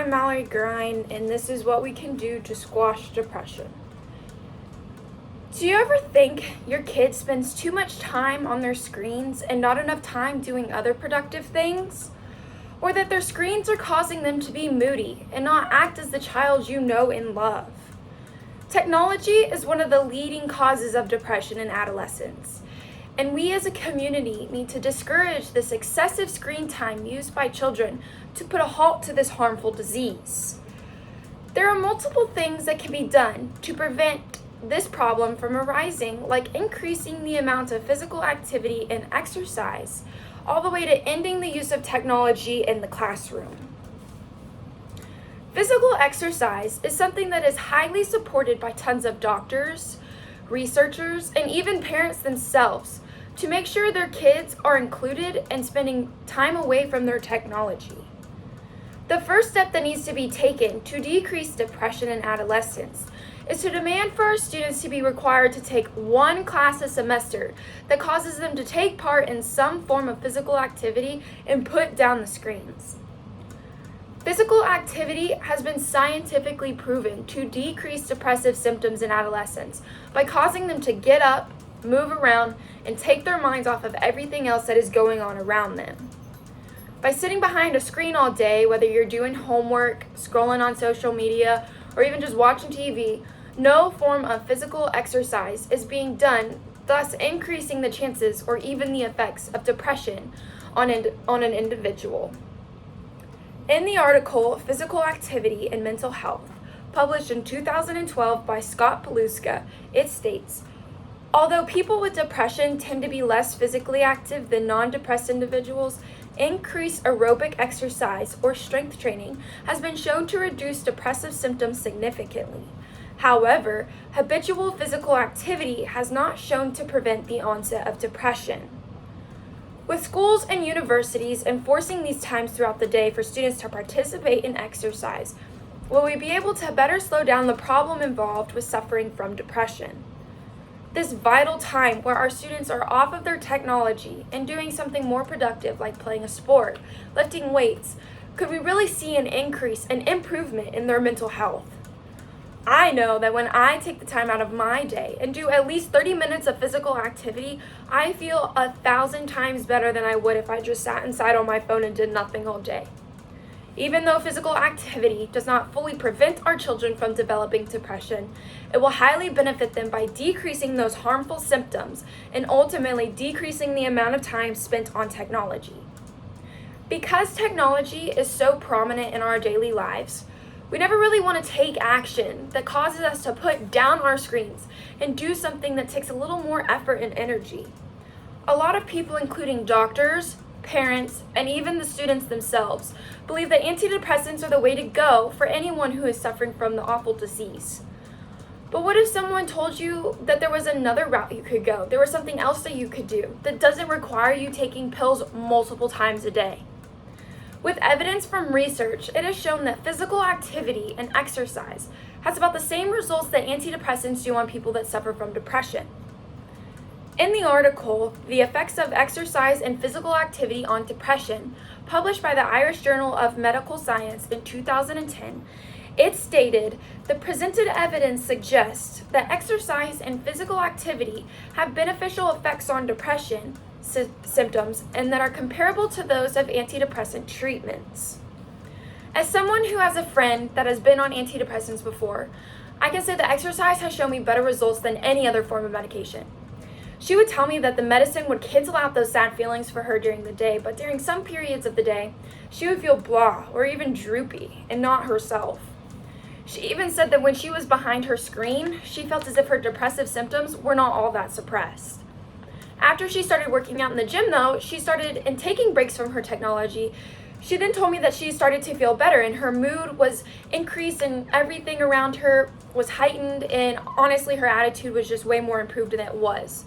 I'm Mallory Grind, and this is what we can do to squash depression. Do you ever think your kid spends too much time on their screens and not enough time doing other productive things? Or that their screens are causing them to be moody and not act as the child you know and love? Technology is one of the leading causes of depression in adolescents, and we as a community need to discourage this excessive screen time used by children to put a halt to this harmful disease. There are multiple things that can be done to prevent this problem from arising, like increasing the amount of physical activity and exercise, all the way to ending the use of technology in the classroom. Physical exercise is something that is highly supported by tons of doctors, researchers, and even parents themselves to make sure their kids are included and spending time away from their technology. The first step that needs to be taken to decrease depression in adolescents is to demand for our students to be required to take one class a semester that causes them to take part in some form of physical activity and put down the screens. Physical activity has been scientifically proven to decrease depressive symptoms in adolescents by causing them to get up, move around, and take their minds off of everything else that is going on around them. By sitting behind a screen all day, whether you're doing homework, scrolling on social media, or even just watching TV, no form of physical exercise is being done, thus increasing the chances or even the effects of depression on an individual. In the article, Physical Activity and Mental Health, published in 2012 by Scott Paluska, it states, although people with depression tend to be less physically active than non-depressed individuals, increased aerobic exercise or strength training has been shown to reduce depressive symptoms significantly. However, habitual physical activity has not shown to prevent the onset of depression. With schools and universities enforcing these times throughout the day for students to participate in exercise, will we be able to better slow down the problem involved with suffering from depression? This vital time where our students are off of their technology and doing something more productive like playing a sport, lifting weights, could we really see an increase and improvement in their mental health? I know that when I take the time out of my day and do at least 30 minutes of physical activity, I feel 1,000 times better than I would if I just sat inside on my phone and did nothing all day. Even though physical activity does not fully prevent our children from developing depression, it will highly benefit them by decreasing those harmful symptoms and ultimately decreasing the amount of time spent on technology. Because technology is so prominent in our daily lives, we never really want to take action that causes us to put down our screens and do something that takes a little more effort and energy. A lot of people, including doctors, parents, and even the students themselves, believe that antidepressants are the way to go for anyone who is suffering from the awful disease. But what if someone told you that there was another route you could go? There was something else that you could do that doesn't require you taking pills multiple times a day? With evidence from research, it has shown that physical activity and exercise has about the same results that antidepressants do on people that suffer from depression. In the article, The Effects of Exercise and Physical Activity on Depression, published by the Irish Journal of Medical Science in 2010, it stated, the presented evidence suggests that exercise and physical activity have beneficial effects on depression symptoms and that are comparable to those of antidepressant treatments. As someone who has a friend that has been on antidepressants before, I can say that exercise has shown me better results than any other form of medication. She would tell me that the medicine would cancel out those sad feelings for her during the day, but during some periods of the day, she would feel blah or even droopy and not herself. She even said that when she was behind her screen, she felt as if her depressive symptoms were not all that suppressed. After she started working out in the gym, though, she started and taking breaks from her technology. She then told me that she started to feel better and her mood was increased and everything around her was heightened, and honestly, her attitude was just way more improved than it was.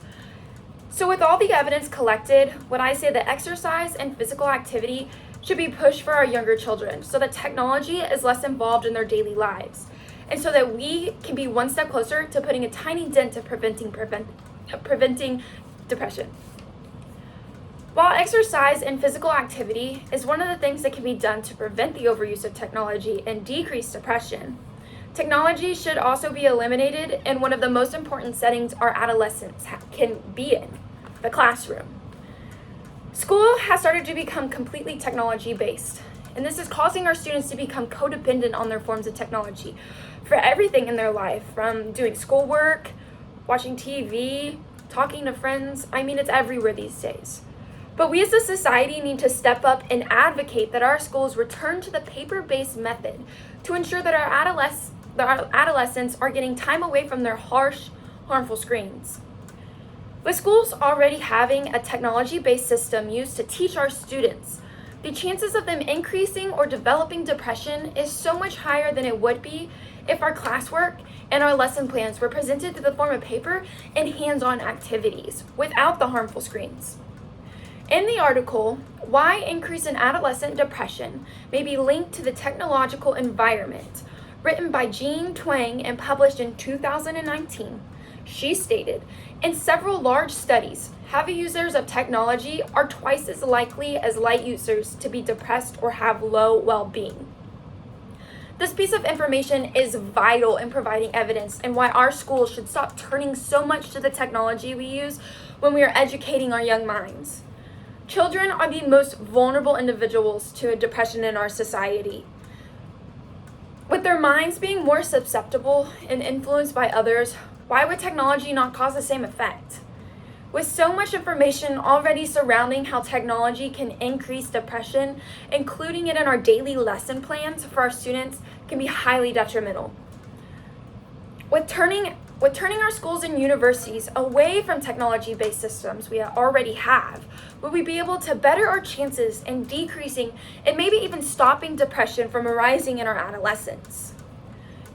So with all the evidence collected, would I say that exercise and physical activity should be pushed for our younger children so that technology is less involved in their daily lives, and so that we can be one step closer to putting a tiny dent to preventing depression. While exercise and physical activity is one of the things that can be done to prevent the overuse of technology and decrease depression, technology should also be eliminated in one of the most important settings our adolescents can be in, the classroom. School has started to become completely technology-based, and this is causing our students to become codependent on their forms of technology for everything in their life, from doing schoolwork, watching TV, talking to friends. I mean, it's everywhere these days. But we as a society need to step up and advocate that our schools return to the paper-based method to ensure that our adolescents are getting time away from their harsh, harmful screens. With schools already having a technology-based system used to teach our students, the chances of them increasing or developing depression is so much higher than it would be if our classwork and our lesson plans were presented through the form of paper and hands-on activities without the harmful screens. In the article, Why Increase in Adolescent Depression May Be Linked to the Technological Environment, written by Jean Twenge and published in 2019, she stated, in several large studies, heavy users of technology are twice as likely as light users to be depressed or have low well-being. This piece of information is vital in providing evidence and why our schools should stop turning so much to the technology we use when we are educating our young minds. Children are the most vulnerable individuals to depression in our society. With their minds being more susceptible and influenced by others, why would technology not cause the same effect? With so much information already surrounding how technology can increase depression, including it in our daily lesson plans for our students can be highly detrimental. With turning our schools and universities away from technology-based systems we already have, will we be able to better our chances in decreasing and maybe even stopping depression from arising in our adolescence?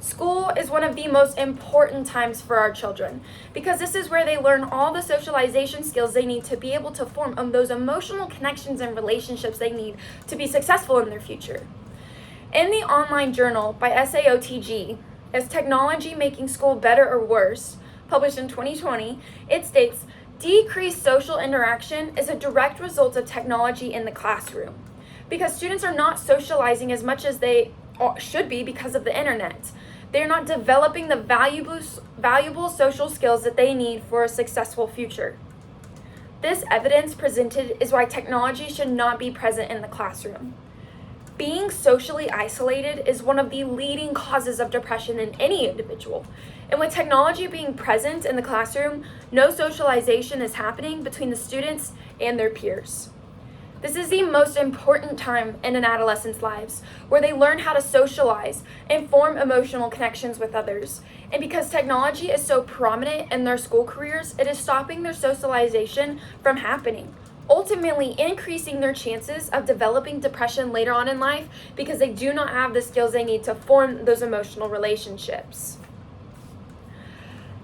School is one of the most important times for our children because this is where they learn all the socialization skills they need to be able to form those emotional connections and relationships they need to be successful in their future. In the online journal by SAOTG, Is Technology Making School Better or Worse?, published in 2020, it states, decreased social interaction is a direct result of technology in the classroom because students are not socializing as much as they should be because of the internet. They are not developing the valuable social skills that they need for a successful future. This evidence presented is why technology should not be present in the classroom. Being socially isolated is one of the leading causes of depression in any individual. And with technology being present in the classroom, no socialization is happening between the students and their peers. This is the most important time in an adolescent's lives, where they learn how to socialize and form emotional connections with others. And because technology is so prominent in their school careers, it is stopping their socialization from happening, ultimately increasing their chances of developing depression later on in life because they do not have the skills they need to form those emotional relationships.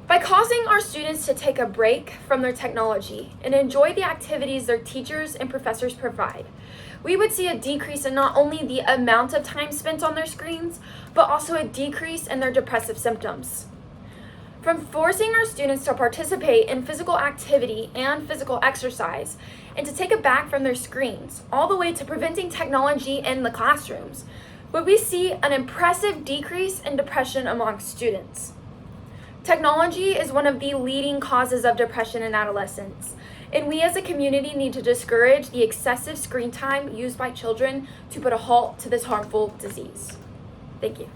By causing our students to take a break from their technology and enjoy the activities their teachers and professors provide, we would see a decrease in not only the amount of time spent on their screens, but also a decrease in their depressive symptoms. From forcing our students to participate in physical activity and physical exercise, and to take it back from their screens, all the way to preventing technology in the classrooms, would we see an impressive decrease in depression among students. Technology is one of the leading causes of depression in adolescents, and we as a community need to discourage the excessive screen time used by children to put a halt to this harmful disease. Thank you.